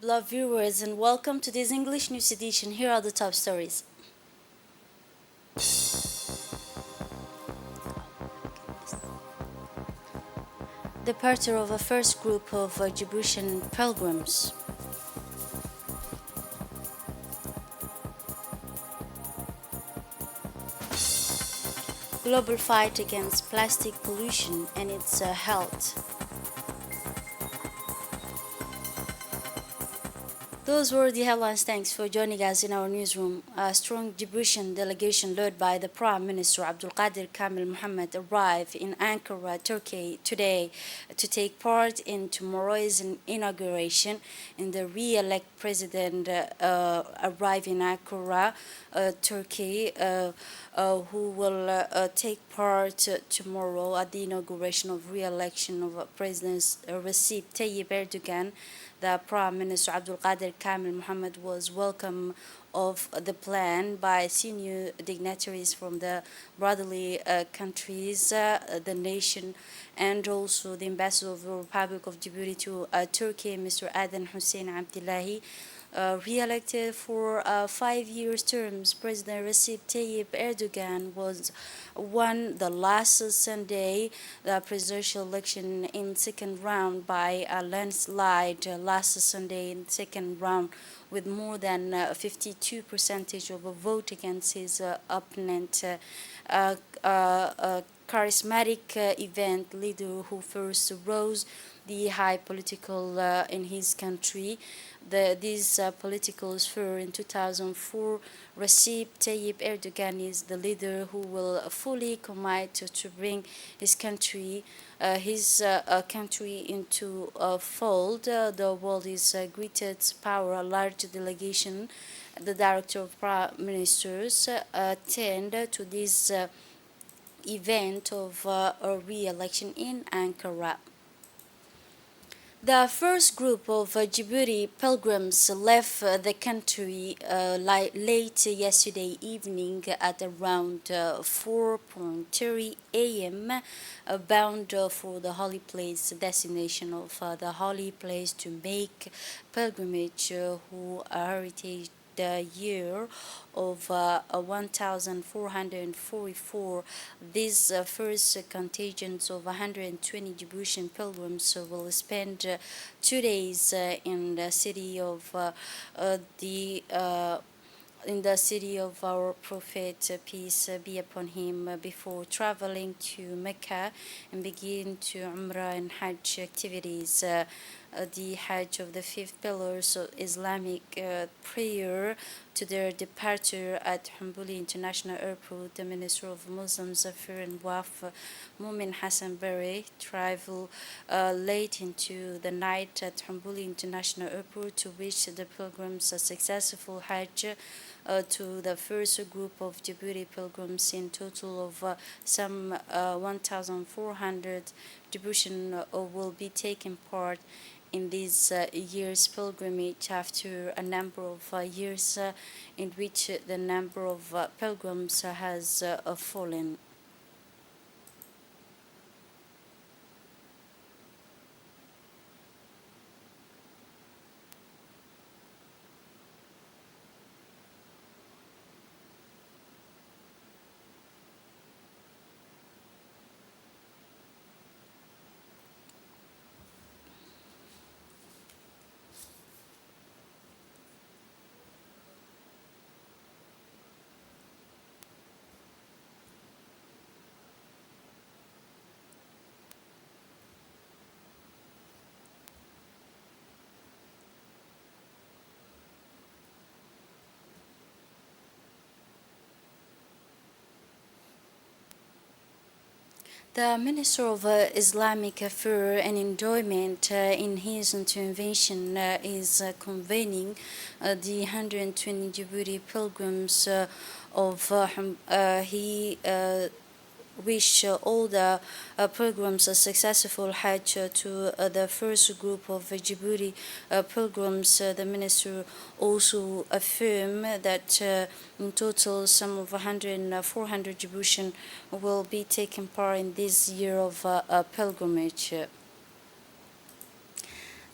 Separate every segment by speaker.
Speaker 1: beloved viewers, and welcome to this English news edition. Here are the top stories. Departure of a first group of Djiboutian pilgrims. Global fight against plastic pollution and its health. Those were the headlines. Thanks for joining us in our newsroom. A strong Djiboutian delegation led by the Prime Minister Abdulkadir Kamil Mohammed arrived in Ankara, Turkey today to take part in tomorrow's inauguration. And the re-elect president arrived in Ankara, Turkey, who will take part tomorrow at the inauguration of re-election of President Recep Tayyip Erdogan. The Prime Minister Abdulkadir Kamil Mohammed was welcome of the plan by senior dignitaries from the brotherly countries, the nation, and also the ambassador of the Republic of Djibouti to Turkey, Mr. Aden Hussein Abdullahi. Re-elected for 5 years terms, President Recep Tayyip Erdogan won the last Sunday the presidential election in second round by a landslide last Sunday in second round with more than 52% of a vote against his opponent. Charismatic event leader who first rose the high political in his country. This political sphere in 2004, Recep Tayyip Erdogan is the leader who will fully commit to bring his country into a fold. The world is greeted power a large delegation. The director of prime ministers attend to this event of a re-election in Ankara. The first group of Djibouti pilgrims left the country late yesterday evening at around 4:30 a.m. Bound for the holy place destination of the holy place to make pilgrimage who heritage the year of 1444. These first contingents of 120 Djiboutian pilgrims will spend 2 days in the city of the in the city of our Prophet, peace be upon him, before traveling to Mecca and begin to Umrah and Hajj activities. The Hajj of the fifth pillars of Islamic prayer to their departure at Humbuli International Airport. The Minister of Muslims Affairs and Waqf, Mumin Hassan Bari, traveled late into the night at Humbuli International Airport to wish the pilgrims a successful Hajj. To the first group of Djibouti pilgrims, in total of some 1,400 Djiboutian will be taking part in this year's pilgrimage after a number of years in which the number of pilgrims has fallen. The Minister of Islamic Affairs and Endowment in his intervention is convening the 120 Djibouti pilgrims he wish all the pilgrims a successful Hajj. To the first group of Djibouti pilgrims. The minister also affirmed that in total some of 400 Djiboutian will be taking part in this year of pilgrimage.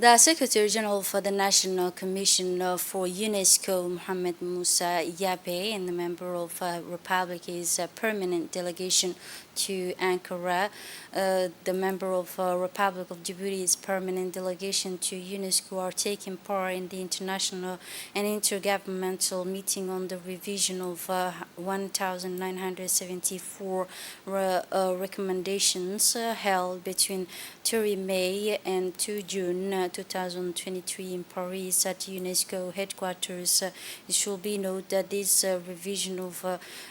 Speaker 1: The Secretary General for the National Commission for UNESCO, Mohamed Musa Yabe, and the member of Republic's permanent delegation to Ankara, the member of Republic of Djibouti's permanent delegation to UNESCO are taking part in the international and intergovernmental meeting on the revision of 1974 recommendations held between 3 May and 2 June 2023 in Paris at UNESCO headquarters. It should be noted that this revision of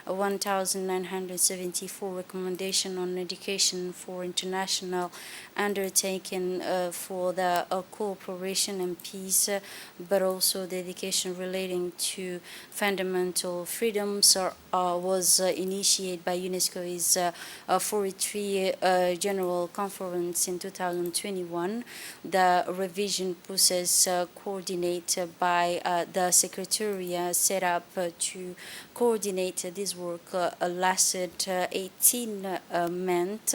Speaker 1: 1974 recommendation on education for international undertaking for the cooperation and peace, but also the education relating to fundamental freedoms was initiated by UNESCO's 43 General Conference in 2021. The revision process coordinated by the Secretariat set up to coordinate this work lasted 18 months.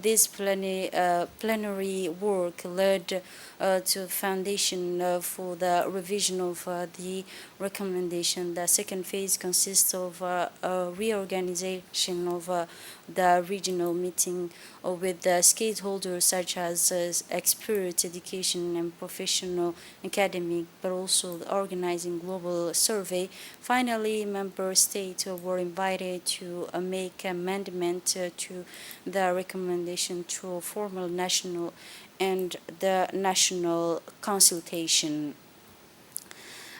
Speaker 1: This plenary work led to foundation for the revision of the recommendation. The second phase consists of a reorganization of the regional meeting with the stakeholders such as expert education and professional academic, but also organizing global survey. Finally, member states were invited to make amendment to the recommendation through formal national and the national consultation.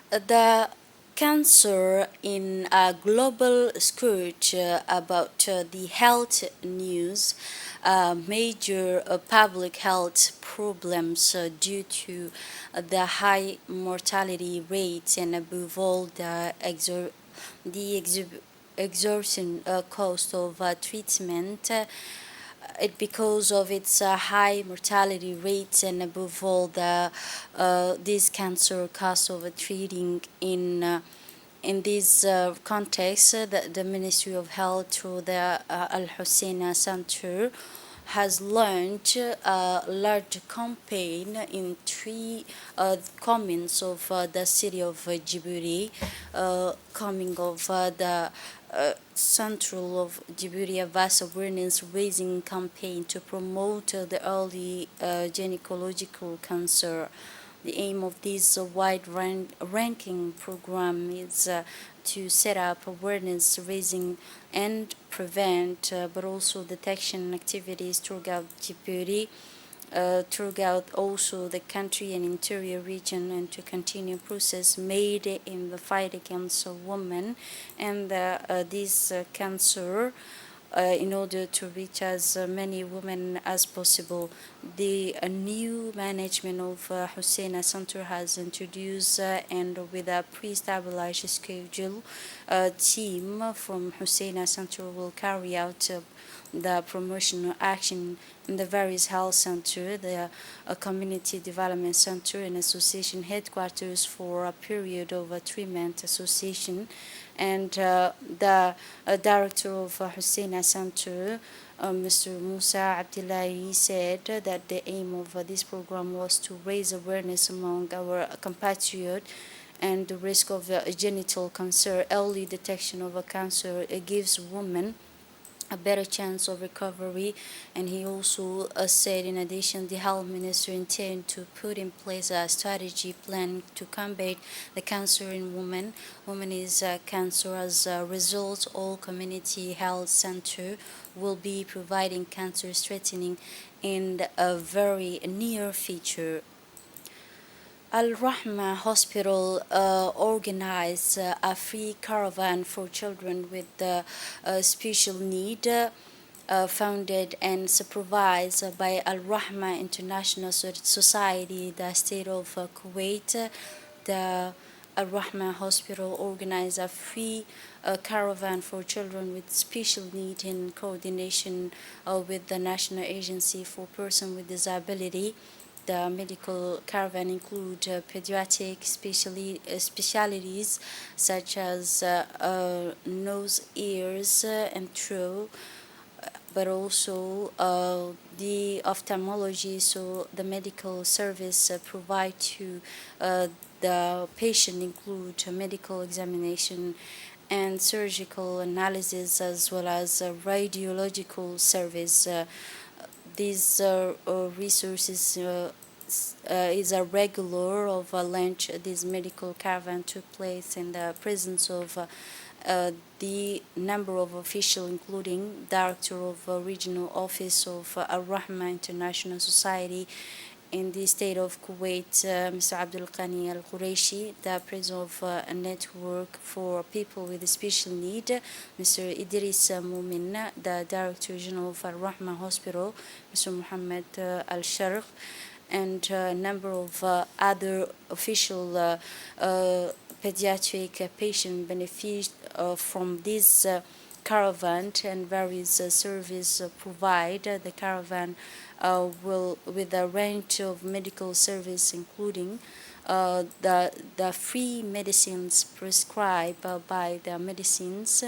Speaker 1: The cancer in a global scourge about the health news, major public health problems due to the high mortality rates and above all the exorbitant cost of treatment. It because of its high mortality rates and above all the this cancer cost of treating in this context, the Ministry of Health through the Al Hussein Center has launched a large campaign in three communes of the city of Djibouti, coming of the Central of Djibouti, a vast awareness raising campaign to promote the early gynecological cancer. The aim of this wide ranking program is to set up awareness raising and prevent, but also detection activities throughout Djibouti, throughout also the country and interior region, and to continue process made in the fight against women and this cancer. In order to reach as many women as possible, the new management of Hussein Center has introduced and with a pre-established schedule, a team from Hussein Center will carry out the promotional action in the various health center, the community development center and association headquarters for a period of a 3-month association. And the director of Hussein Center, Mr. Musa Abdullahi, said that the aim of this program was to raise awareness among our compatriots and the risk of genital cancer. Early detection of a cancer gives women a better chance of recovery. And he also said, in addition, the health minister intend to put in place a strategy plan to combat the cancer in women. Women is cancer. As a result, all community health center will be providing cancer screening in a very near future. Al Rahma Hospital organized a free caravan for children with special need, founded and supervised by Al Rahma International Society, the state of Kuwait. The Al Rahma Hospital organized a free caravan for children with special need in coordination with the National Agency for Persons with Disability. The medical caravan include pediatric specialties such as nose, ears, and throat, but also the ophthalmology, so the medical service provide to the patient include medical examination and surgical analysis as well as radiological service. These resources is a regular of a lunch. This medical caravan took place in the presence of the number of officials, including director of regional office of Al-Rahma International Society in the state of Kuwait, Mr. Abdul Ghani Al Qureshi, the president of a network for people with special need, Mr. Idris Mumin, the director general of Al Rahma Hospital, Mr. Muhammad Al Sharq, and a number of other official pediatric patient benefit from this caravan and various service provided. The caravan will with a range of medical service including the free medicines prescribed by the medicines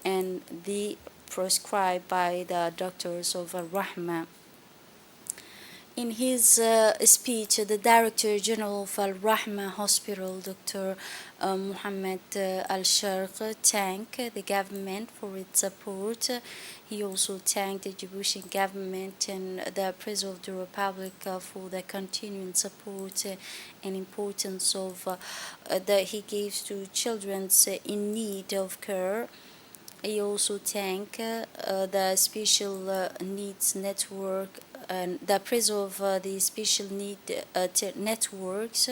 Speaker 1: and the prescribed by the doctors of Rahma. In his speech, the Director General of Al Rahma Hospital, Dr. Muhammad Al Sharq, thanked the government for its support. He also thanked the Djiboutian government and the President of the Republic for the continuing support and importance of that he gives to children in need of care. He also thanked the Special Needs Network and the president of the Special Need Networks,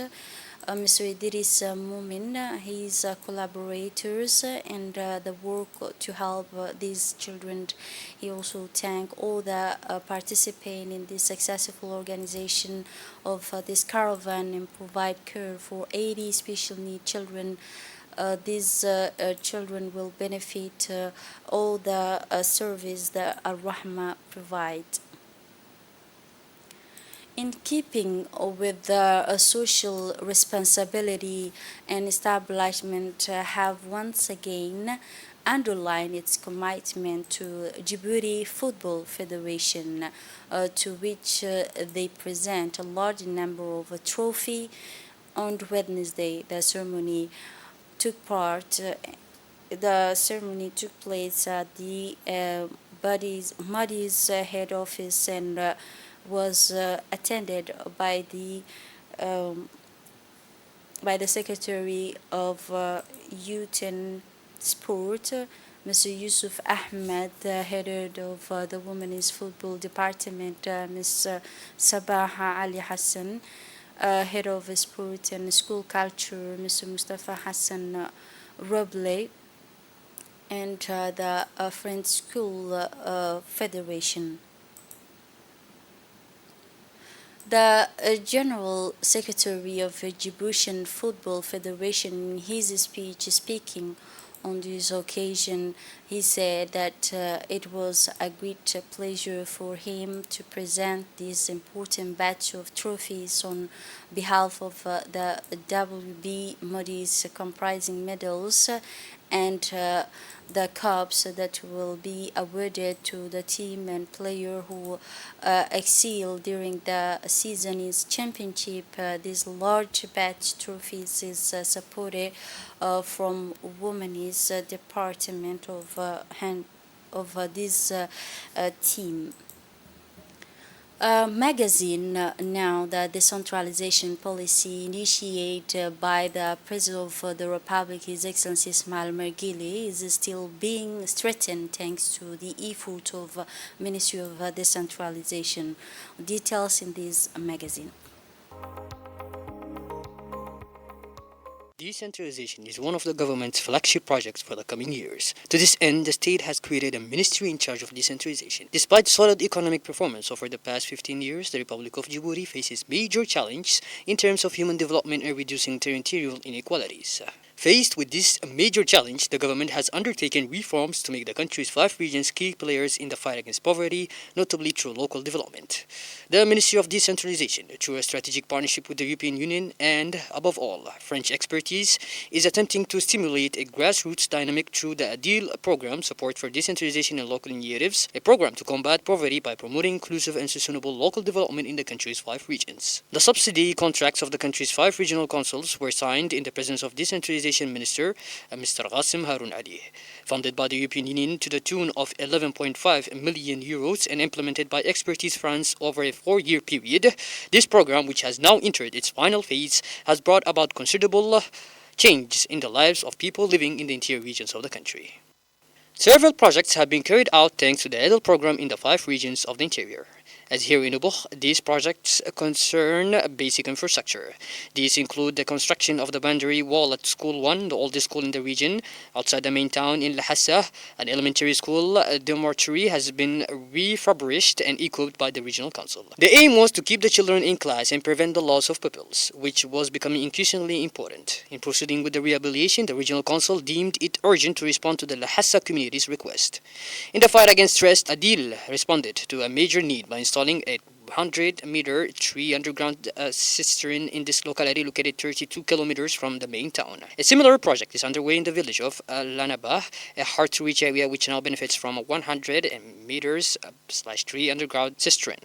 Speaker 1: Mr. Idris Mumin, his collaborators, and the work to help these children. He also thanked all the participants in this successful organization of this caravan and provide care for 80 special need children. These children will benefit all the service that Al Rahma provide. In keeping with the social responsibility and establishment have once again underlined its commitment to Djibouti Football Federation, to which they present a large number of trophies. On Wednesday, the ceremony took place at the Muddy's head office and was attended by the Secretary of Youth and Sport, Mr. Yusuf Ahmed, the head of the Women's Football Department, Ms. Sabaha Ali Hassan, head of Sport and School Culture, Mr. Mustafa Hassan Roble, and the French School Federation. The General Secretary of the Djiboutian Football Federation, in his speech speaking on this occasion, he said that it was a great pleasure for him to present this important batch of trophies on behalf of the WB Muddies, comprising medals and the cups that will be awarded to the team and player who excel during the season's championship. This large batch trophies is supported from Women's Department of this team. Magazine now, the decentralization policy initiated by the President of the Republic, His Excellency Ismail Mergili, is still being strengthened thanks to the effort of Ministry of Decentralization. Details in this magazine.
Speaker 2: Decentralization is one of the government's flagship projects for the coming years. To this end, the state has created a ministry in charge of decentralization. Despite solid economic performance over the past 15 years, the Republic of Djibouti faces major challenges in terms of human development and reducing territorial inequalities. Faced with this major challenge, the government has undertaken reforms to make the country's 5 regions key players in the fight against poverty, notably through local development. The Ministry of Decentralization, through a strategic partnership with the European Union and, above all, French expertise, is attempting to stimulate a grassroots dynamic through the ADIL program, Support for Decentralization and Local Initiatives, a program to combat poverty by promoting inclusive and sustainable local development in the country's 5 regions. The subsidy contracts of the country's 5 regional councils were signed in the presence of Decentralization Minister Mr. Qasim Harun Ali, funded by the European Union to the tune of 11.5 million euros and implemented by Expertise France over a 4-year period. This program, which has now entered its final phase, has brought about considerable changes in the lives of people living in the interior regions of the country. Several projects have been carried out thanks to the ADL program in the 5 regions of the interior. As here in Ubukh, these projects concern basic infrastructure. These include the construction of the boundary wall at School 1, the oldest school in the region. Outside the main town in Lhassa, an elementary school dormitory has been refurbished and equipped by the regional council. The aim was to keep the children in class and prevent the loss of pupils, which was becoming increasingly important. In proceeding with the rehabilitation, the regional council deemed it urgent to respond to the Lhassa community's request. In the fight against stress, Adil responded to a major need by installing a 100-meter tree underground cistern in this locality located 32 kilometers from the main town. A similar project is underway in the village of Lanaba, a hard-to-reach area which now benefits from a 100 meters /tree underground cistern.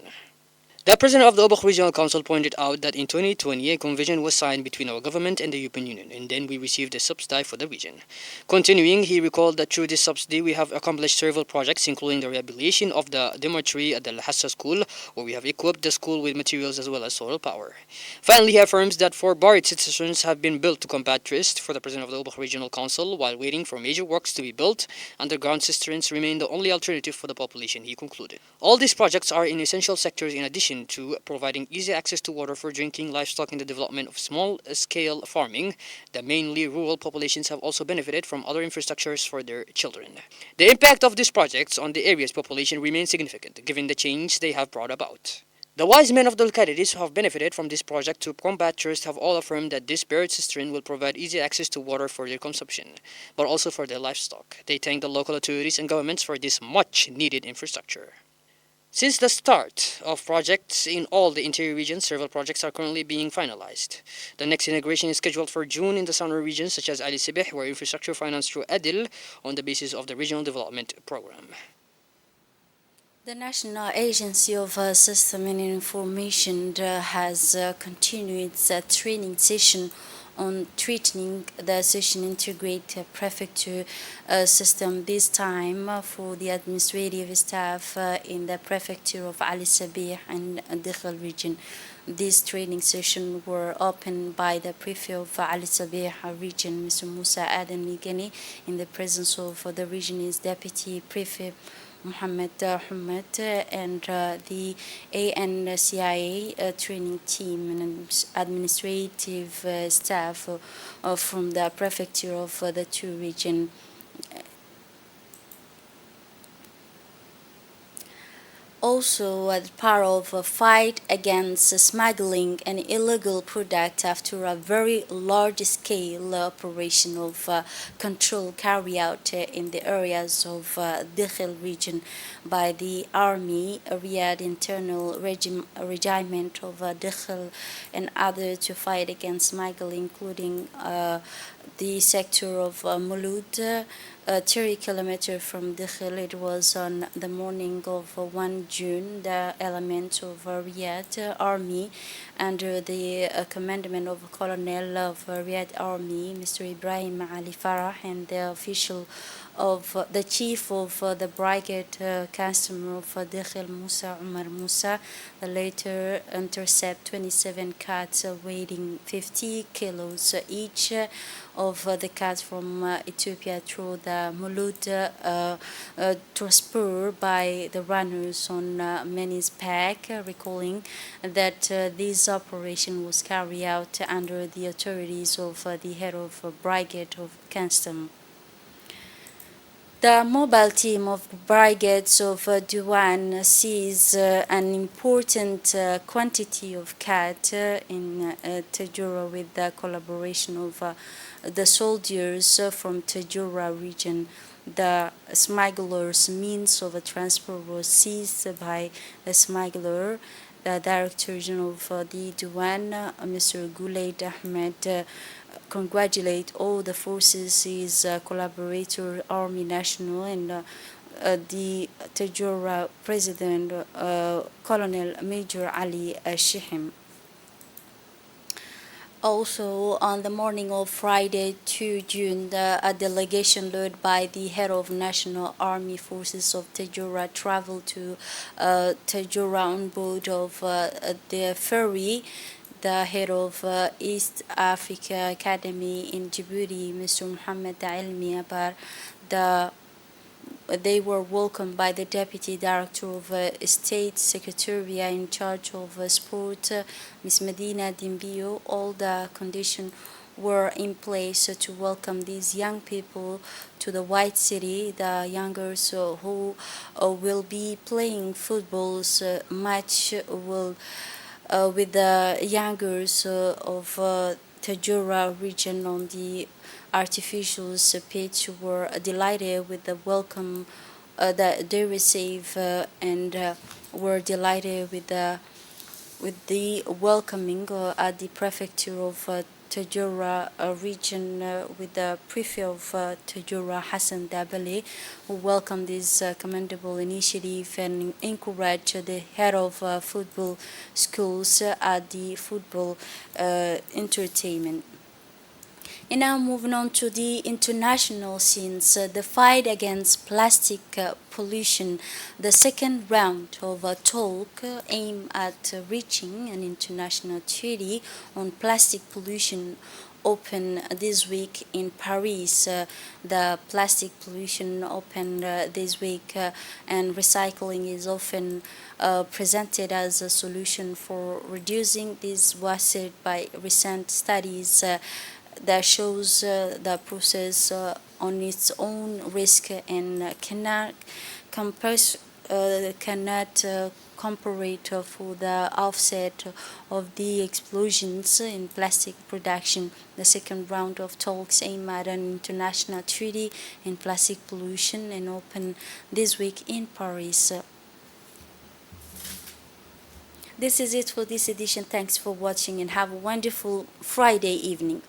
Speaker 2: The president of the Ubukh Regional Council pointed out that in 2020 a convention was signed between our government and the European Union, and then we received a subsidy for the region. Continuing, he recalled that through this subsidy we have accomplished several projects, including the rehabilitation of the dormitory at the Lhassa school, where we have equipped the school with materials as well as solar power. Finally, he affirms that 4 buried cisterns have been built to combat thirst. For the president of the Ubukh Regional Council, while waiting for major works to be built, underground cisterns remain the only alternative for the population, he concluded. All these projects are in essential sectors in addition to providing easy access to water for drinking, livestock, and the development of small-scale farming. The mainly rural populations have also benefited from other infrastructures for their children. The impact of these projects on the area's population remains significant, given the change they have brought about. The wise men of the localities who have benefited from this project to combat thirst have all affirmed that this buried cistern will provide easy access to water for their consumption, but also for their livestock. They thank the local authorities and governments for this much-needed infrastructure. Since the start of projects in all the interior regions, several projects are currently being finalized. The next integration is scheduled for June in the southern regions such as Ali Sibih, where infrastructure financed through ADIL on the basis of the Regional Development Program.
Speaker 1: The National Agency of System and Information has continued its training session on treating the session integrated prefecture system, this time for the administrative staff in the prefecture of Ali Sabih and Dakhel region. These training sessions were opened by the prefect of Ali Sabih region, Mr. Musa Adam Migani, in the presence of the region's deputy prefect Muhammad Hamad and the ANCIA training team and administrative staff from the prefecture of the 2 regions. Also, as part of a fight against smuggling and illegal product after a very large-scale operation of control carried out in the areas of Dakhel region by the Army, Riyadh Internal Regiment of Dakhel, and others to fight against smuggling, including the sector of Mulud, 30 kilometers from Dakhel. It was on the morning of 1 June. The element of Riyadh Army, under the commandment of Colonel of Riyadh Army, Mr. Ibrahim Ali Farah, and the official of the chief of the brigade customer of Dakhel, Musa Umar Musa, the later intercept 27 cats weighing 50 kilos each of the cats from Ethiopia through the Mulud transport by the runners on Menis back, recalling that this operation was carried out under the authorities of the head of brigade of custom. The mobile team of brigades of Duan sees an important quantity of cat in Tajura with the collaboration of the soldiers from Tajura region. The smuggler's means of transport was seized by the smuggler. The Director General of the Duan, Mr. Gulaid Ahmed, congratulate all the forces, his collaborator, Army National, and the Tajura President, Colonel Major Ali Shihim. Also, on the morning of Friday, 2 June, a delegation led by the head of National Army Forces of Tajura traveled to Tajura on board of the ferry. The head of East Africa Academy in Djibouti, Mr. Mohammed Ilmi Abar, they were welcomed by the Deputy Director of State Secretariat in charge of sport, Ms. Medina Dimbio. All the conditions were in place to welcome these young people to the White City, the youngers who will be playing footballs match will with the youngers of Tajura region on the artificial pitch were delighted with the welcome that they received and were delighted with the welcoming at the prefecture of Tajura region with the prefect of Tajura, Hassan Dabali, who welcomed this commendable initiative and encouraged the head of football schools at the football entertainment. And now moving on to the international scenes, the fight against plastic pollution, the second round of a talk aimed at reaching an international treaty on plastic pollution opened this week in Paris. The plastic pollution opened this week, and recycling is often presented as a solution for reducing this waste by recent studies that shows the process on its own risk and cannot compare it for the offset of the explosions in plastic production. The second round of talks aim at an international treaty in plastic pollution and open this week in Paris. This is it for this edition. Thanks for watching and have a wonderful Friday evening.